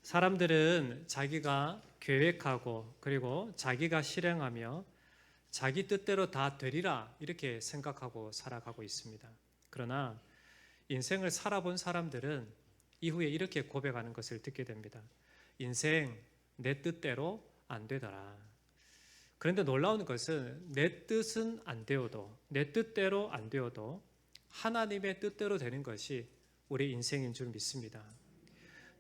사람들은 자기가 계획하고 그리고 자기가 실행하며 자기 뜻대로 다 되리라 이렇게 생각하고 살아가고 있습니다. 그러나 인생을 살아본 사람들은 이후에 이렇게 고백하는 것을 듣게 됩니다. 인생 내 뜻대로 안 되더라. 그런데 놀라운 것은 내 뜻은 안 되어도, 내 뜻대로 안 되어도 하나님의 뜻대로 되는 것이 우리 인생인 줄 믿습니다.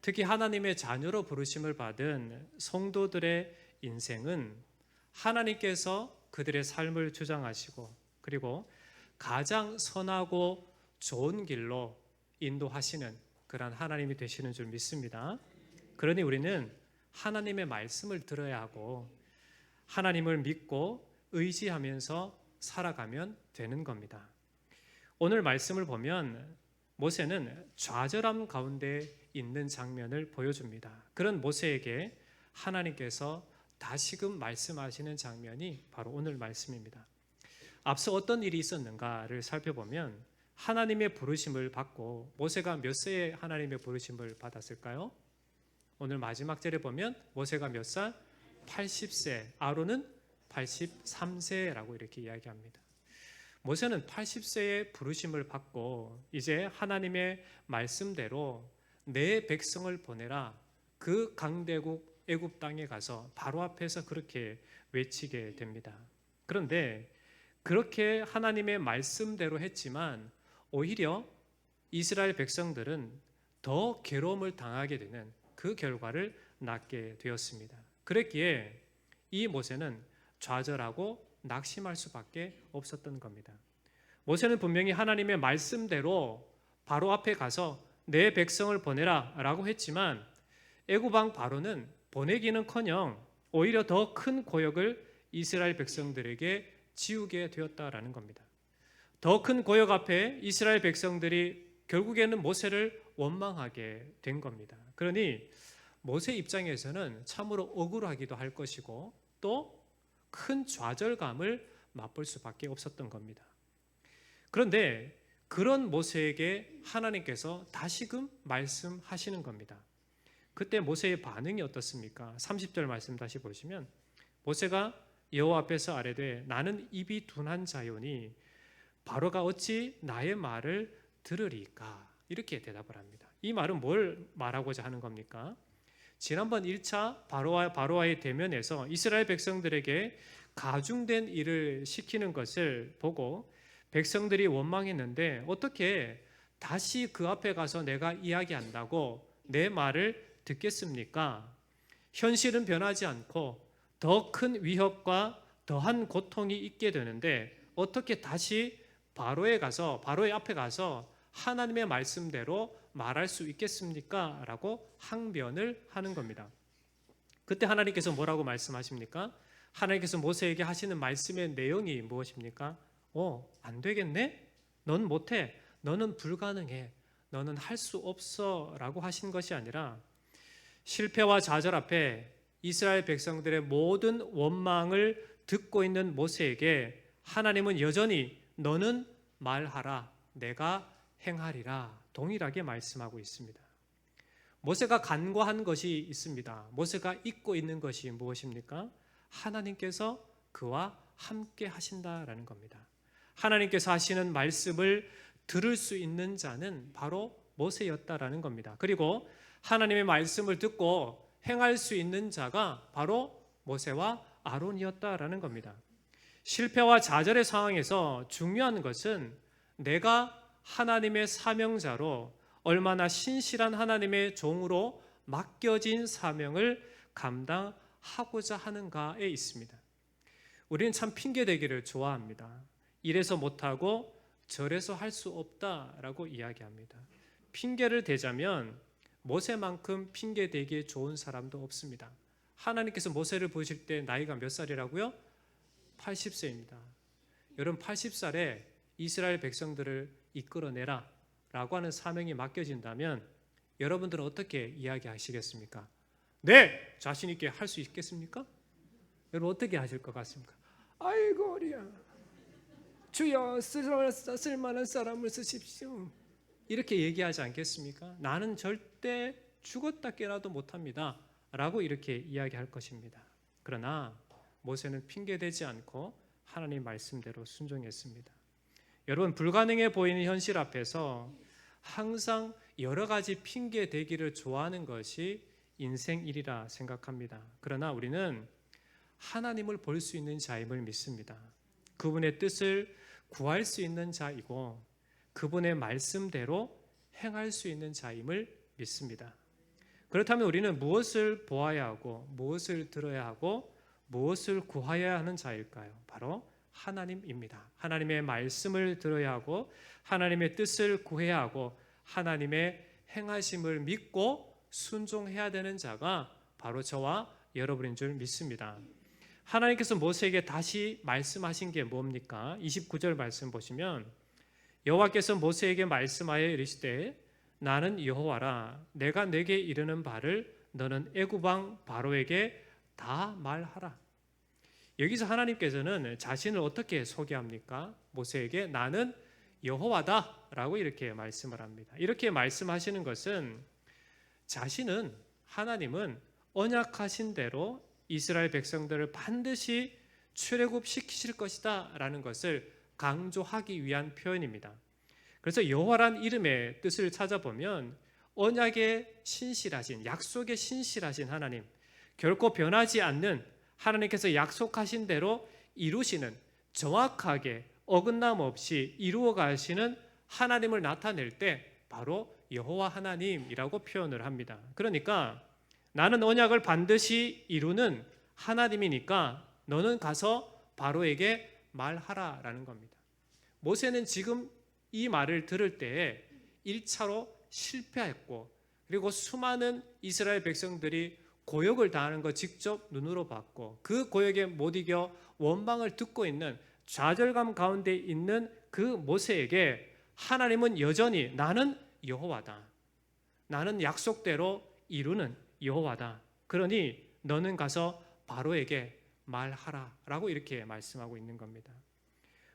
특히 하나님의 자녀로 부르심을 받은 성도들의 인생은 하나님께서 그들의 삶을 주장하시고 그리고 가장 선하고 좋은 길로 인도하시는 그런 하나님이 되시는 줄 믿습니다. 그러니 우리는 하나님의 말씀을 들어야 하고 하나님을 믿고 의지하면서 살아가면 되는 겁니다. 오늘 말씀을 보면 모세는 좌절함 가운데 있는 장면을 보여줍니다. 그런 모세에게 하나님께서 다시금 말씀하시는 장면이 바로 오늘 말씀입니다. 앞서 어떤 일이 있었는가를 살펴보면 하나님의 부르심을 받고 모세가 몇 세에 하나님의 부르심을 받았을까요? 오늘 마지막 절에 보면 모세가 몇 살? 80세, 아론은 83세라고 이렇게 이야기합니다. 모세는 80세의 부르심을 받고 이제 하나님의 말씀대로 내 백성을 보내라, 그 강대국 애굽 땅에 가서 바로 앞에서 그렇게 외치게 됩니다. 그런데 그렇게 하나님의 말씀대로 했지만 오히려 이스라엘 백성들은 더 괴로움을 당하게 되는 그 결과를 낳게 되었습니다. 그랬기에 이 모세는 좌절하고 낙심할 수밖에 없었던 겁니다. 모세는 분명히 하나님의 말씀대로 바로 앞에 가서 내 백성을 보내라 라고 했지만 애굽 왕 바로는 보내기는커녕 오히려 더 큰 고역을 이스라엘 백성들에게 지우게 되었다라는 겁니다. 더 큰 고역 앞에 이스라엘 백성들이 결국에는 모세를 원망하게 된 겁니다. 그러니 모세 입장에서는 참으로 억울하기도 할 것이고 또 큰 좌절감을 맛볼 수밖에 없었던 겁니다. 그런데 그런 모세에게 하나님께서 다시금 말씀하시는 겁니다. 그때 모세의 반응이 어떻습니까? 30절 말씀 다시 보시면 모세가 여호와 앞에서 아뢰되 나는 입이 둔한 자요니 바로가 어찌 나의 말을 들으리까? 이렇게 대답을 합니다. 이 말은 뭘 말하고자 하는 겁니까? 지난번 1차 바로와의 대면에서 이스라엘 백성들에게 가중된 일을 시키는 것을 보고 백성들이 원망했는데 어떻게 다시 그 앞에 가서 내가 이야기한다고 내 말을 듣겠습니까? 현실은 변하지 않고 더 큰 위협과 더한 고통이 있게 되는데 어떻게 다시 바로의 앞에 가서 하나님의 말씀대로 말할 수 있겠습니까? 라고 항변을 하는 겁니다. 그때 하나님께서 뭐라고 말씀하십니까? 하나님께서 모세에게 하시는 말씀의 내용이 무엇입니까? 안 되겠네? 넌 못해. 너는 불가능해. 너는 할 수 없어. 라고 하신 것이 아니라 실패와 좌절 앞에 이스라엘 백성들의 모든 원망을 듣고 있는 모세에게 하나님은 여전히 너는 말하라. 내가 행하리라. 동일하게 말씀하고 있습니다. 모세가 간과한 것이 있습니다. 모세가 잊고 있는 것이 무엇입니까? 하나님께서 그와 함께 하신다라는 겁니다. 하나님께서 하시는 말씀을 들을 수 있는 자는 바로 모세였다라는 겁니다. 그리고 하나님의 말씀을 듣고 행할 수 있는 자가 바로 모세와 아론이었다라는 겁니다. 실패와 좌절의 상황에서 중요한 것은 내가 하나님의 사명자로 얼마나 신실한 하나님의 종으로 맡겨진 사명을 감당하고자 하는가에 있습니다. 우리는 참 핑계대기를 좋아합니다. 이래서 못하고 저래서 할 수 없다라고 이야기합니다. 핑계를 대자면 모세만큼 핑계대기에 좋은 사람도 없습니다. 하나님께서 모세를 부르실 때 나이가 몇 살이라고요? 80세입니다. 여러분 80살에 이스라엘 백성들을 이끌어내라 라고 하는 사명이 맡겨진다면 여러분들은 어떻게 이야기하시겠습니까? 네! 자신 있게 할 수 있겠습니까? 여러분 어떻게 하실 것 같습니까? 아이고 어리야, 주여 쓸만한 사람을 쓰십시오, 이렇게 얘기하지 않겠습니까? 나는 절대 죽었다 깨어나도 못합니다 라고 이렇게 이야기할 것입니다. 그러나 모세는 핑계대지 않고 하나님 말씀대로 순종했습니다. 여러분, 불가능해 보이는 현실 앞에서 항상 여러 가지 핑계 대기를 좋아하는 것이 인생일이라 생각합니다. 그러나 우리는 하나님을 볼 수 있는 자임을 믿습니다. 그분의 뜻을 구할 수 있는 자이고 그분의 말씀대로 행할 수 있는 자임을 믿습니다. 그렇다면 우리는 무엇을 보아야 하고 무엇을 들어야 하고 무엇을 구하여야 하는 자일까요? 바로 하나님입니다. 하나님의 말씀을 들어야 하고 하나님의 뜻을 구해야 하고 하나님의 행하심을 믿고 순종해야 되는 자가 바로 저와 여러분인 줄 믿습니다. 하나님께서 모세에게 다시 말씀하신 게 뭡니까? 29절 말씀 보시면 여호와께서 모세에게 말씀하여 이르시되 나는 여호와라 내가 내게 이르는 바를 너는 애굽 왕 바로에게 다 말하라. 여기서 하나님께서는 자신을 어떻게 소개합니까? 모세에게 나는 여호와다 라고 이렇게 말씀을 합니다. 이렇게 말씀하시는 것은 자신은, 하나님은 언약하신 대로 이스라엘 백성들을 반드시 출애굽시키실 것이다 라는 것을 강조하기 위한 표현입니다. 그래서 여호와란 이름의 뜻을 찾아보면 언약의 신실하신, 약속의 신실하신 하나님, 결코 변하지 않는 하나님께서 약속하신 대로 이루시는, 정확하게 어긋남 없이 이루어 가시는 하나님을 나타낼 때 바로 여호와 하나님이라고 표현을 합니다. 그러니까 나는 언약을 반드시 이루는 하나님이니까 너는 가서 바로에게 말하라라는 겁니다. 모세는 지금 이 말을 들을 때에 1차로 실패했고 그리고 수많은 이스라엘 백성들이 고역을 당하는 거 직접 눈으로 봤고 그 고역에 못 이겨 원망을 듣고 있는 좌절감 가운데 있는 그 모세에게 하나님은 여전히 나는 여호와다. 나는 약속대로 이루는 여호와다. 그러니 너는 가서 바로에게 말하라 라고 이렇게 말씀하고 있는 겁니다.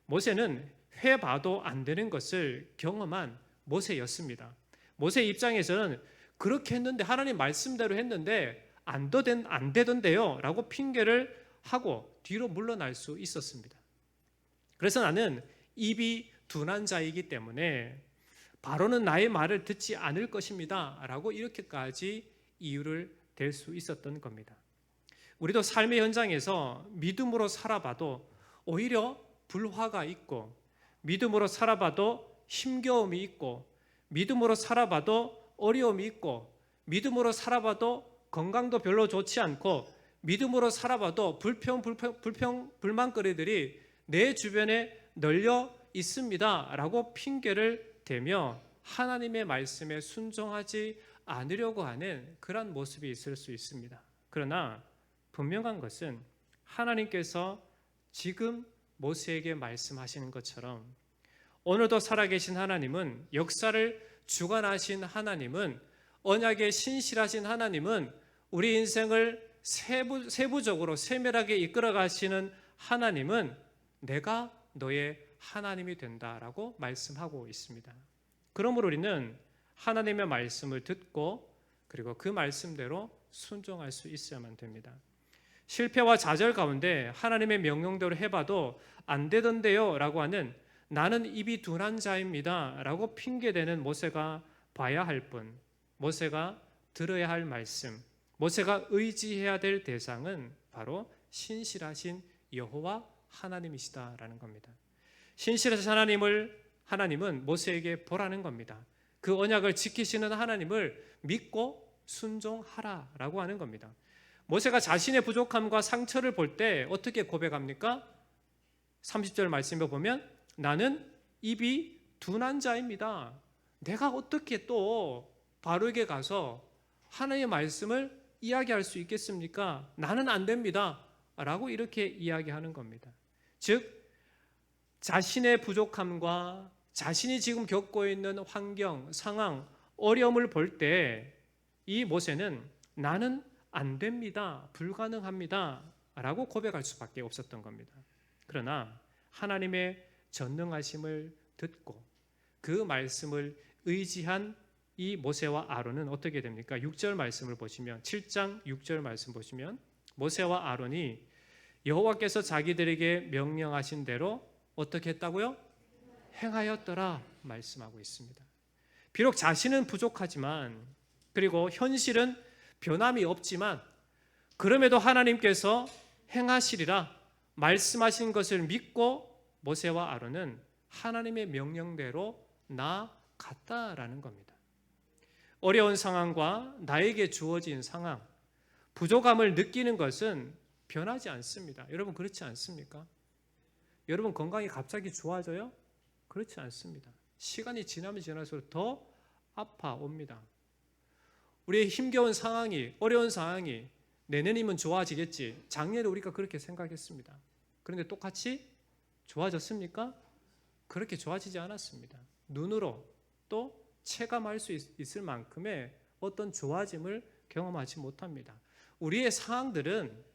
모세는 해봐도 안 되는 것을 경험한 모세였습니다. 모세 입장에서는 그렇게 했는데 하나님 말씀대로 했는데 안 되던데요 라고 핑계를 하고 뒤로 물러날 수 있었습니다. 그래서 나는 입이 둔한 자이기 때문에 바로는 나의 말을 듣지 않을 것입니다 라고 이렇게까지 이유를 댈 수 있었던 겁니다. 우리도 삶의 현장에서 믿음으로 살아봐도 오히려 불화가 있고 믿음으로 살아봐도 힘겨움이 있고 믿음으로 살아봐도 어려움이 있고 믿음으로 살아봐도 건강도 별로 좋지 않고 믿음으로 살아봐도 불만거리들이 내 주변에 널려 있습니다 라고 핑계를 대며 하나님의 말씀에 순종하지 않으려고 하는 그런 모습이 있을 수 있습니다. 그러나 분명한 것은 하나님께서 지금 모세에게 말씀하시는 것처럼 오늘도 살아계신 하나님은, 역사를 주관하신 하나님은, 언약의 신실하신 하나님은, 우리 인생을 세부적으로 세밀하게 이끌어 가시는 하나님은 내가 너의 하나님이 된다라고 말씀하고 있습니다. 그러므로 우리는 하나님의 말씀을 듣고 그리고 그 말씀대로 순종할 수 있어야만 됩니다. 실패와 좌절 가운데 하나님의 명령대로 해봐도 안 되던데요 라고 하는 나는 입이 둔한 자입니다 라고 핑계대는 모세가 봐야 할 분, 모세가 들어야 할 말씀, 모세가 의지해야 될 대상은 바로 신실하신 여호와 하나님이시다라는 겁니다. 신실하신 하나님은 모세에게 보라는 겁니다. 그 언약을 지키시는 하나님을 믿고 순종하라라고 하는 겁니다. 모세가 자신의 부족함과 상처를 볼 때 어떻게 고백합니까? 30절 말씀에 보면 나는 입이 둔한 자입니다. 내가 어떻게 또 바로에게 가서 하나님의 말씀을 이야기할 수 있겠습니까? 나는 안 됩니다 라고 이렇게 이야기하는 겁니다. 즉 자신의 부족함과 자신이 지금 겪고 있는 환경, 상황, 어려움을 볼 때 이 모세는 나는 안 됩니다, 불가능합니다 라고 고백할 수밖에 없었던 겁니다. 그러나 하나님의 전능하심을 듣고 그 말씀을 의지한 이 모세와 아론은 어떻게 됩니까? 6절 말씀을 보시면 7장 6절 말씀 보시면 모세와 아론이 여호와께서 자기들에게 명령하신 대로 어떻게 했다고요? 행하였더라 말씀하고 있습니다. 비록 자신은 부족하지만 그리고 현실은 변함이 없지만 그럼에도 하나님께서 행하시리라 말씀하신 것을 믿고 모세와 아론은 하나님의 명령대로 나아갔다라는 겁니다. 어려운 상황과 나에게 주어진 상황, 부족함을 느끼는 것은 변하지 않습니다. 여러분 그렇지 않습니까? 여러분 건강이 갑자기 좋아져요? 그렇지 않습니다. 시간이 지나면 지날수록 더 아파옵니다. 우리의 힘겨운 상황이, 어려운 상황이 내년이면 좋아지겠지. 작년에 우리가 그렇게 생각했습니다. 그런데 똑같이 좋아졌습니까? 그렇게 좋아지지 않았습니다. 눈으로 또 체감할 수 있을 만큼의 어떤 좋아짐을 경험하지 못합니다. 우리의 상황들은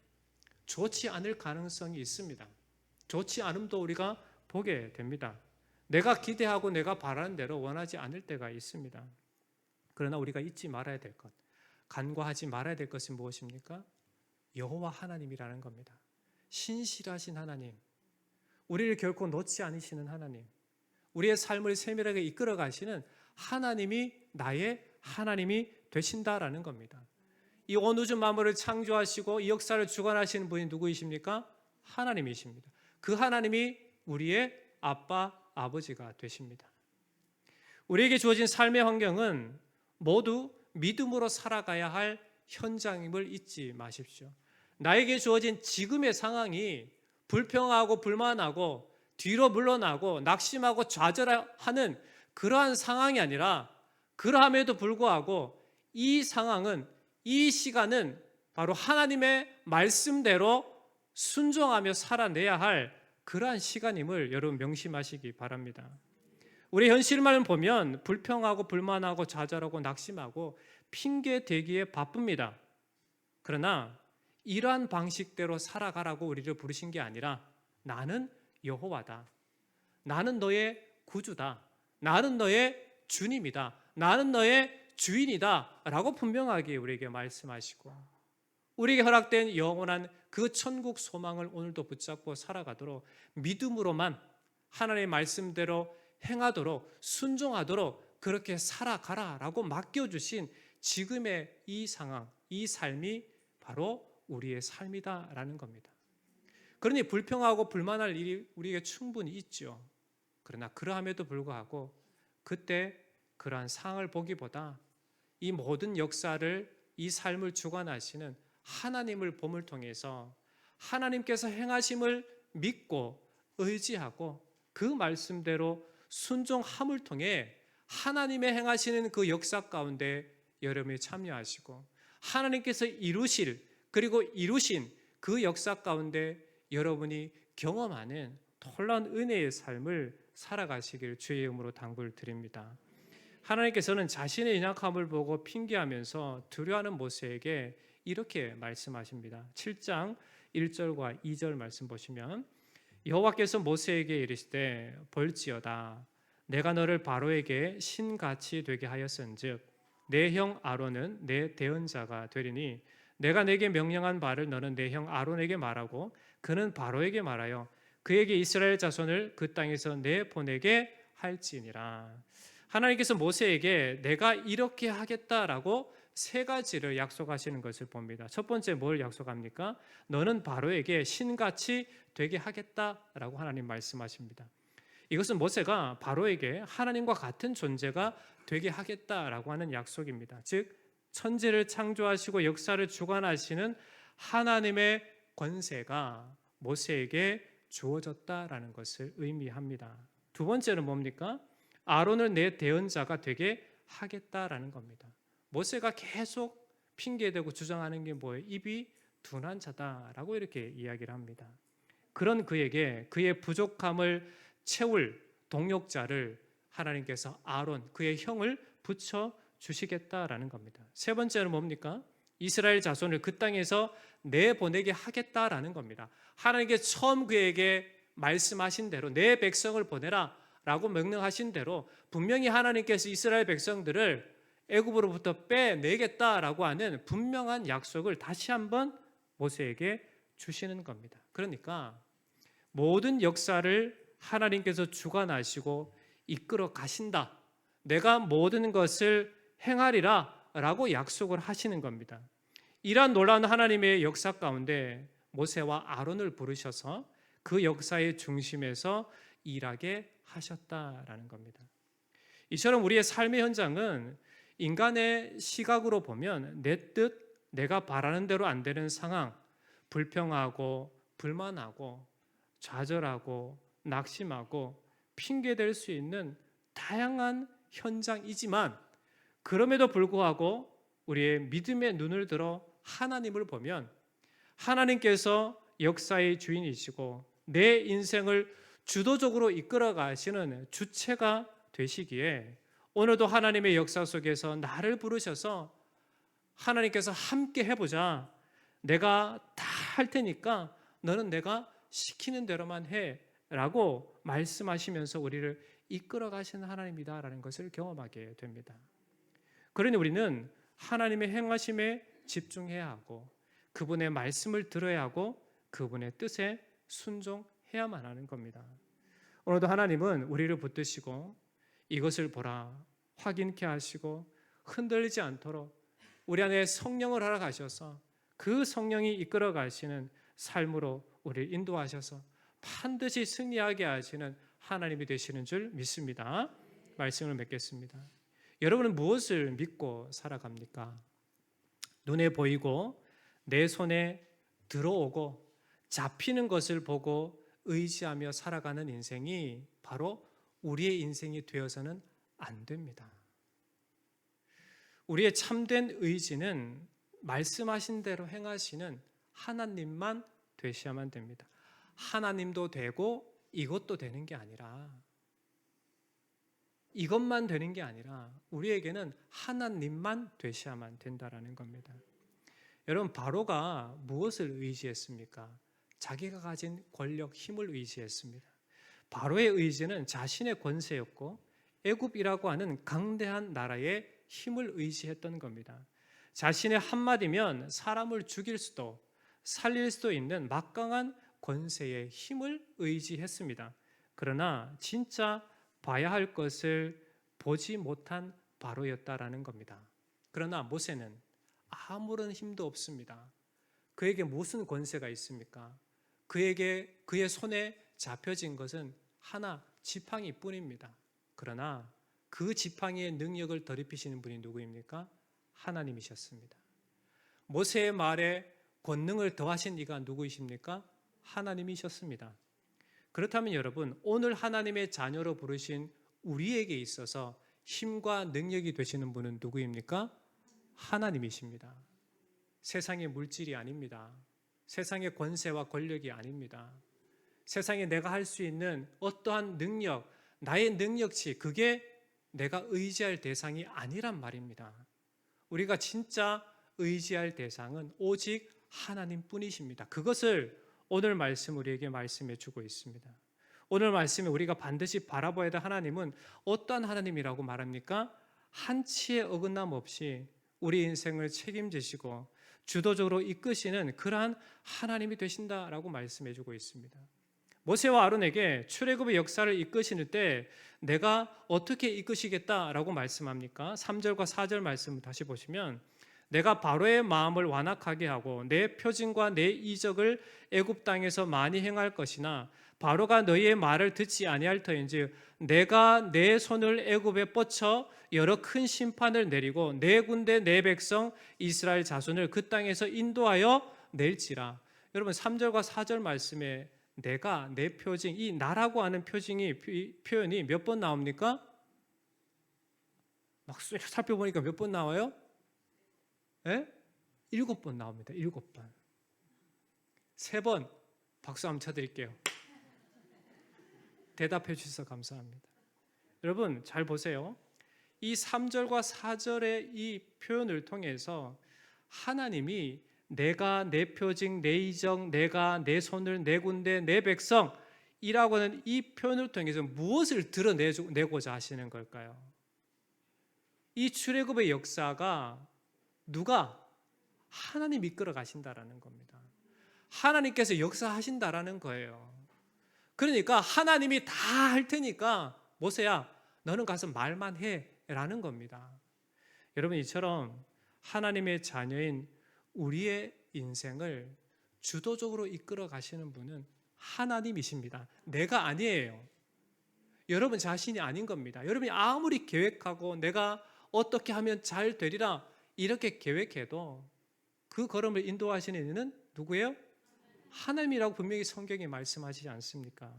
좋지 않을 가능성이 있습니다. 좋지 않음도 우리가 보게 됩니다. 내가 기대하고 내가 바라는 대로 원하지 않을 때가 있습니다. 그러나 우리가 잊지 말아야 될 것, 간과하지 말아야 될 것은 무엇입니까? 여호와 하나님이라는 겁니다. 신실하신 하나님, 우리를 결코 놓지 않으시는 하나님, 우리의 삶을 세밀하게 이끌어 가시는 하나님이 나의 하나님이 되신다라는 겁니다. 이 온 우주 만물을 창조하시고 이 역사를 주관하시는 분이 누구이십니까? 하나님이십니다. 그 하나님이 우리의 아빠, 아버지가 되십니다. 우리에게 주어진 삶의 환경은 모두 믿음으로 살아가야 할 현장임을 잊지 마십시오. 나에게 주어진 지금의 상황이 불평하고 불만하고 뒤로 물러나고 낙심하고 좌절하는 그러한 상황이 아니라 그러함에도 불구하고 이 상황은, 이 시간은 바로 하나님의 말씀대로 순종하며 살아내야 할 그러한 시간임을 여러분 명심하시기 바랍니다. 우리 현실만 보면 불평하고 불만하고 좌절하고 낙심하고 핑계 대기에 바쁩니다. 그러나 이러한 방식대로 살아가라고 우리를 부르신 게 아니라 나는 여호와다. 나는 너의 구주다. 나는 너의 주님이다. 나는 너의 주인이다. 라고 분명하게 우리에게 말씀하시고 우리에게 허락된 영원한 그 천국 소망을 오늘도 붙잡고 살아가도록 믿음으로만 하나님의 말씀대로 행하도록 순종하도록 그렇게 살아가라라고 맡겨주신 지금의 이 상황, 이 삶이 바로 우리의 삶이다라는 겁니다. 그러니 불평하고 불만할 일이 우리에게 충분히 있죠. 그러나 그러함에도 불구하고 그때 그러한 상황을 보기보다 이 모든 역사를, 이 삶을 주관하시는 하나님을 봄을 통해서 하나님께서 행하심을 믿고 의지하고 그 말씀대로 순종함을 통해 하나님의 행하시는 그 역사 가운데 여러분이 참여하시고 하나님께서 이루실 그리고 이루신 그 역사 가운데 여러분이 경험하는 놀라운 은혜의 삶을 살아가시길 주의 이름으로 당부를 드립니다. 하나님께서는 자신의 연약함을 보고 핑계하면서 두려워하는 모세에게 이렇게 말씀하십니다. 7장 1절과 2절 말씀 보시면 여호와께서 모세에게 이르시되 볼지어다 내가 너를 바로에게 신같이 되게 하였은즉 내 형 아론은 내 대언자가 되리니 내가 내게 명령한 바를 너는 내 형 아론에게 말하고 그는 바로에게 말하여 그에게 이스라엘 자손을 그 땅에서 내보내게 할지니라. 하나님께서 모세에게 내가 이렇게 하겠다라고 세 가지를 약속하시는 것을 봅니다. 첫 번째 뭘 약속합니까? 너는 바로에게 신같이 되게 하겠다라고 하나님 말씀하십니다. 이것은 모세가 바로에게 하나님과 같은 존재가 되게 하겠다라고 하는 약속입니다. 즉 천지를 창조하시고 역사를 주관하시는 하나님의 권세가 모세에게 주어졌다라는 것을 의미합니다. 두 번째는 뭡니까? 아론을 내 대언자가 되게 하겠다라는 겁니다. 모세가 계속 핑계대고 주장하는 게 뭐예요? 입이 둔한 자다라고 이렇게 이야기를 합니다. 그런 그에게 그의 부족함을 채울 동역자를 하나님께서 아론, 그의 형을 붙여 주시겠다라는 겁니다. 세 번째는 뭡니까? 이스라엘 자손을 그 땅에서 내보내게 하겠다라는 겁니다. 하나님께 처음 그에게 말씀하신 대로 내 백성을 보내라 라고 명령하신 대로 분명히 하나님께서 이스라엘 백성들을 애굽으로부터 빼내겠다라고 하는 분명한 약속을 다시 한번 모세에게 주시는 겁니다. 그러니까 모든 역사를 하나님께서 주관하시고 이끌어 가신다. 내가 모든 것을 행하리라 라고 약속을 하시는 겁니다. 이러한 놀라운 하나님의 역사 가운데 모세와 아론을 부르셔서 그 역사의 중심에서 일하게 하셨다라는 겁니다. 이처럼 우리의 삶의 현장은 인간의 시각으로 보면 내 뜻, 내가 바라는 대로 안 되는 상황, 불평하고 불만하고 좌절하고 낙심하고 핑계댈 수 있는 다양한 현장이지만 그럼에도 불구하고 우리의 믿음의 눈을 들어 하나님을 보면 하나님께서 역사의 주인이시고 내 인생을 주도적으로 이끌어 가시는 주체가 되시기에 오늘도 하나님의 역사 속에서 나를 부르셔서 하나님께서 함께 해보자. 내가 다 할 테니까 너는 내가 시키는 대로만 해 라고 말씀하시면서 우리를 이끌어 가시는 하나님이다라는 것을 경험하게 됩니다. 그러니 우리는 하나님의 행하심에 집중해야 하고 그분의 말씀을 들어야 하고 그분의 뜻에 순종해야만 하는 겁니다. 오늘도 하나님은 우리를 붙드시고 이것을 보라 확인케 하시고 흔들리지 않도록 우리 안에 성령을 허락하셔서 그 성령이 이끌어 가시는 삶으로 우리를 인도하셔서 반드시 승리하게 하시는 하나님이 되시는 줄 믿습니다. 말씀을 맺겠습니다. 여러분은 무엇을 믿고 살아갑니까? 눈에 보이고 내 손에 들어오고 잡히는 것을 보고 의지하며 살아가는 인생이 바로 우리의 인생이 되어서는 안 됩니다. 우리의 참된 의지는 말씀하신 대로 행하시는 하나님만 되셔야만 됩니다. 하나님도 되고 이것도 되는 게 아니라 이것만 되는 게 아니라 우리에게는 하나님만 되셔야만 된다라는 겁니다. 여러분 바로가 무엇을 의지했습니까? 자기가 가진 권력, 힘을 의지했습니다. 바로의 의지는 자신의 권세였고 애굽이라고 하는 강대한 나라의 힘을 의지했던 겁니다. 자신의 한마디면 사람을 죽일 수도 살릴 수도 있는 막강한 권세의 힘을 의지했습니다. 그러나 진짜 봐야 할 것을 보지 못한 바로였다라는 겁니다. 그러나 모세는 아무런 힘도 없습니다. 그에게 무슨 권세가 있습니까? 그에게 그의 손에 잡혀진 것은 하나 지팡이뿐입니다. 그러나 그 지팡이의 능력을 더럽히시는 분이 누구입니까? 하나님이셨습니다. 모세의 말에 권능을 더하신 이가 누구이십니까? 하나님이셨습니다. 그렇다면 여러분 오늘 하나님의 자녀로 부르신 우리에게 있어서 힘과 능력이 되시는 분은 누구입니까? 하나님이십니다. 세상의 물질이 아닙니다. 세상의 권세와 권력이 아닙니다. 세상에 내가 할 수 있는 어떠한 능력, 나의 능력치 그게 내가 의지할 대상이 아니란 말입니다. 우리가 진짜 의지할 대상은 오직 하나님뿐이십니다. 그것을 오늘 말씀 우리에게 말씀해 주고 있습니다. 오늘 말씀에 우리가 반드시 바라봐야 될 하나님은 어떠한 하나님이라고 말합니까? 한치의 어긋남 없이 우리 인생을 책임지시고 주도적으로 이끄시는 그러한 하나님이 되신다라고 말씀해 주고 있습니다. 모세와 아론에게 출애굽의 역사를 이끄시는 때 내가 어떻게 이끄시겠다라고 말씀합니까? 3절과 4절 말씀을 다시 보시면 내가 바로의 마음을 완악하게 하고 내 표징과 내 이적을 애굽 땅에서 많이 행할 것이나 바로가 너희의 말을 듣지 아니할 터인즉 내가 내 손을 애굽에 뻗쳐 여러 큰 심판을 내리고 내 군대 내 백성 이스라엘 자손을 그 땅에서 인도하여 낼지라. 여러분 3절과 4절 말씀에 내가 내 표징 이 나라고 하는 표현이 몇 번 나옵니까? 막 살펴보니까 몇 번 나와요? 예? 7번 나옵니다. 7번. 3번 박수 한번 쳐드릴게요. 대답해 주셔서 감사합니다. 여러분 잘 보세요. 이 3절과 4절의 이 표현을 통해서 하나님이 내가 내 표징, 내 이적, 내가 내 손을 내 군대, 내 백성이라고 하는 이 표현을 통해서 무엇을 드러내고자 하시는 걸까요? 이 출애굽의 역사가 누가? 하나님 이끌어 가신다라는 겁니다. 하나님께서 역사하신다라는 거예요. 그러니까 하나님이 다 할 테니까 모세야 너는 가서 말만 해라는 겁니다. 여러분, 이처럼 하나님의 자녀인 우리의 인생을 주도적으로 이끌어 가시는 분은 하나님이십니다. 내가 아니에요. 여러분 자신이 아닌 겁니다. 여러분이 아무리 계획하고 내가 어떻게 하면 잘 되리라 이렇게 계획해도 그 걸음을 인도하시는 이는 누구예요? 하나님이라고 분명히 성경이 말씀하시지 않습니까?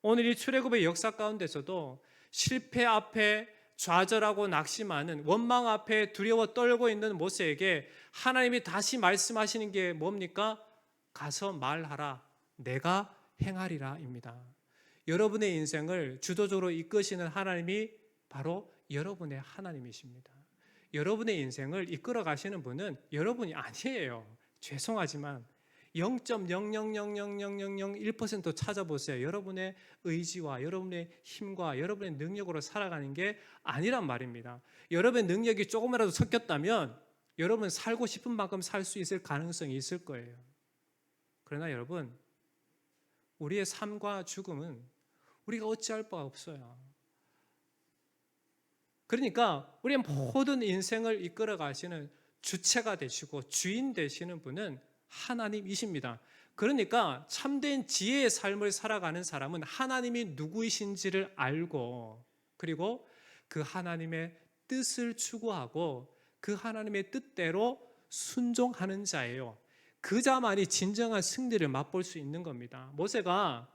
오늘 이 출애굽의 역사 가운데서도 실패 앞에 좌절하고 낙심하는, 원망 앞에 두려워 떨고 있는 모세에게 하나님이 다시 말씀하시는 게 뭡니까? 가서 말하라, 내가 행하리라입니다. 여러분의 인생을 주도적으로 이끄시는 하나님이 바로 여러분의 하나님이십니다. 여러분의 인생을 이끌어 가시는 분은 여러분이 아니에요. 죄송하지만 0.0000001% 찾아보세요. 여러분의 의지와 여러분의 힘과 여러분의 능력으로 살아가는 게 아니란 말입니다. 여러분의 능력이 조금이라도 섞였다면 여러분 살고 싶은 만큼 살 수 있을 가능성이 있을 거예요. 그러나 여러분, 우리의 삶과 죽음은 우리가 어찌할 바가 없어요. 그러니까 우리의 모든 인생을 이끌어 가시는 주체가 되시고 주인 되시는 분은 하나님이십니다. 그러니까 참된 지혜의 삶을 살아가는 사람은 하나님이 누구이신지를 알고, 그리고 그 하나님의 뜻을 추구하고 그 하나님의 뜻대로 순종하는 자예요. 그 자만이 진정한 승리를 맛볼 수 있는 겁니다. 모세가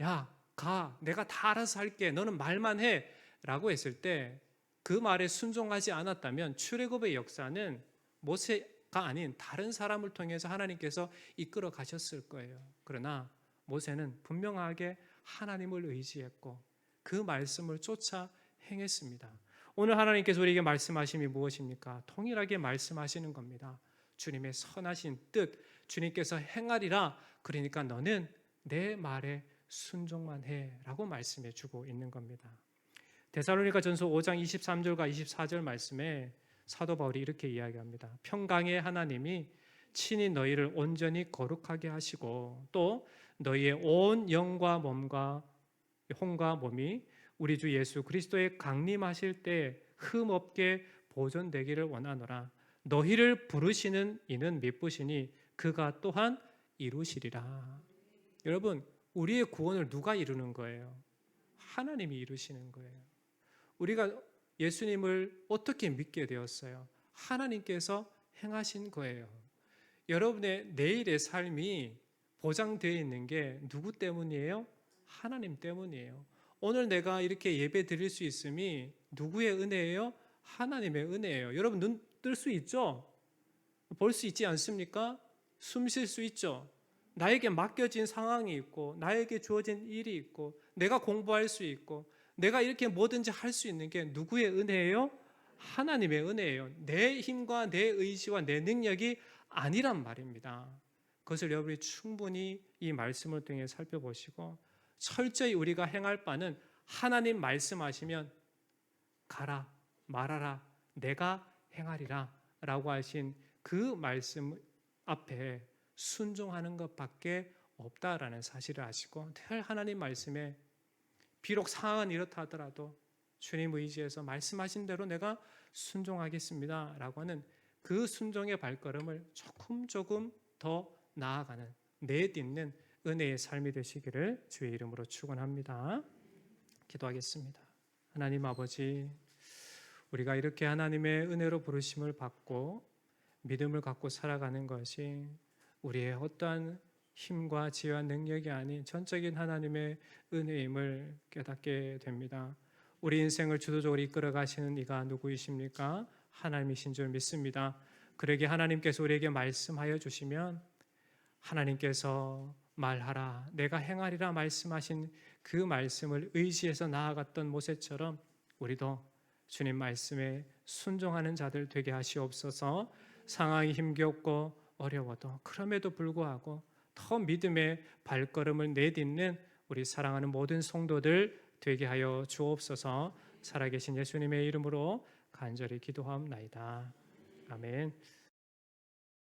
야, 가, 내가 다 알아서 할게, 너는 말만 해 라고 했을 때 그 말에 순종하지 않았다면 출애굽의 역사는 모세가 아닌 다른 사람을 통해서 하나님께서 이끌어 가셨을 거예요. 그러나 모세는 분명하게 하나님을 의지했고 그 말씀을 쫓아 행했습니다. 오늘 하나님께서 우리에게 말씀하심이 무엇입니까? 동일하게 말씀하시는 겁니다. 주님의 선하신 뜻, 주님께서 행하리라. 그러니까 너는 내 말에 순종만 해라고 말씀해 주고 있는 겁니다. 데살로니가전서 5장 23절과 24절 말씀에 사도 바울이 이렇게 이야기합니다. 평강의 하나님이 친히 너희를 온전히 거룩하게 하시고 또 너희의 온 영과 몸과 혼과 몸이 우리 주 예수 그리스도의 강림하실 때 흠없게 보존되기를 원하노라. 너희를 부르시는 이는 미쁘시니 그가 또한 이루시리라. 여러분, 우리의 구원을 누가 이루는 거예요? 하나님이 이루시는 거예요. 우리가 예수님을 어떻게 믿게 되었어요? 하나님께서 행하신 거예요. 여러분의 내일의 삶이 보장되어 있는 게 누구 때문이에요? 하나님 때문이에요. 오늘 내가 이렇게 예배 드릴 수 있음이 누구의 은혜예요? 하나님의 은혜예요. 여러분 눈 뜰 수 있죠? 볼 수 있지 않습니까? 숨 쉴 수 있죠? 나에게 맡겨진 상황이 있고 나에게 주어진 일이 있고 내가 공부할 수 있고 내가 이렇게 뭐든지 할 수 있는 게 누구의 은혜예요? 하나님의 은혜예요. 내 힘과 내 의지와 내 능력이 아니란 말입니다. 그것을 여러분이 충분히 이 말씀을 통해 살펴보시고 철저히 우리가 행할 바는 하나님 말씀하시면 가라, 말하라, 내가 행하리라 라고 하신 그 말씀 앞에 순종하는 것밖에 없다라는 사실을 아시고 늘 하나님 말씀에 비록 상황은 이렇다 하더라도 주님 의지해서 말씀하신 대로 내가 순종하겠습니다 라고 하는 그 순종의 발걸음을 조금 더 나아가는 내딛는 은혜의 삶이 되시기를 주의 이름으로 축원합니다. 기도하겠습니다. 하나님 아버지, 우리가 이렇게 하나님의 은혜로 부르심을 받고 믿음을 갖고 살아가는 것이 우리의 어떠한 힘과 지혜와 능력이 아닌 전적인 하나님의 은혜임을 깨닫게 됩니다. 우리 인생을 주도적으로 이끌어 가시는 이가 누구이십니까? 하나님이신 줄 믿습니다. 그러기에 하나님께서 우리에게 말씀하여 주시면 하나님께서 말하라, 내가 행하리라 말씀하신 그 말씀을 의지해서 나아갔던 모세처럼 우리도 주님 말씀에 순종하는 자들 되게 하시옵소서. 상황이 힘겹고 어려워도 그럼에도 불구하고 더 믿음의 발걸음을 내딛는 우리 사랑하는 모든 성도들 되게 하여 주옵소서. 살아계신 예수님의 이름으로 간절히 기도하옵나이다. 아멘.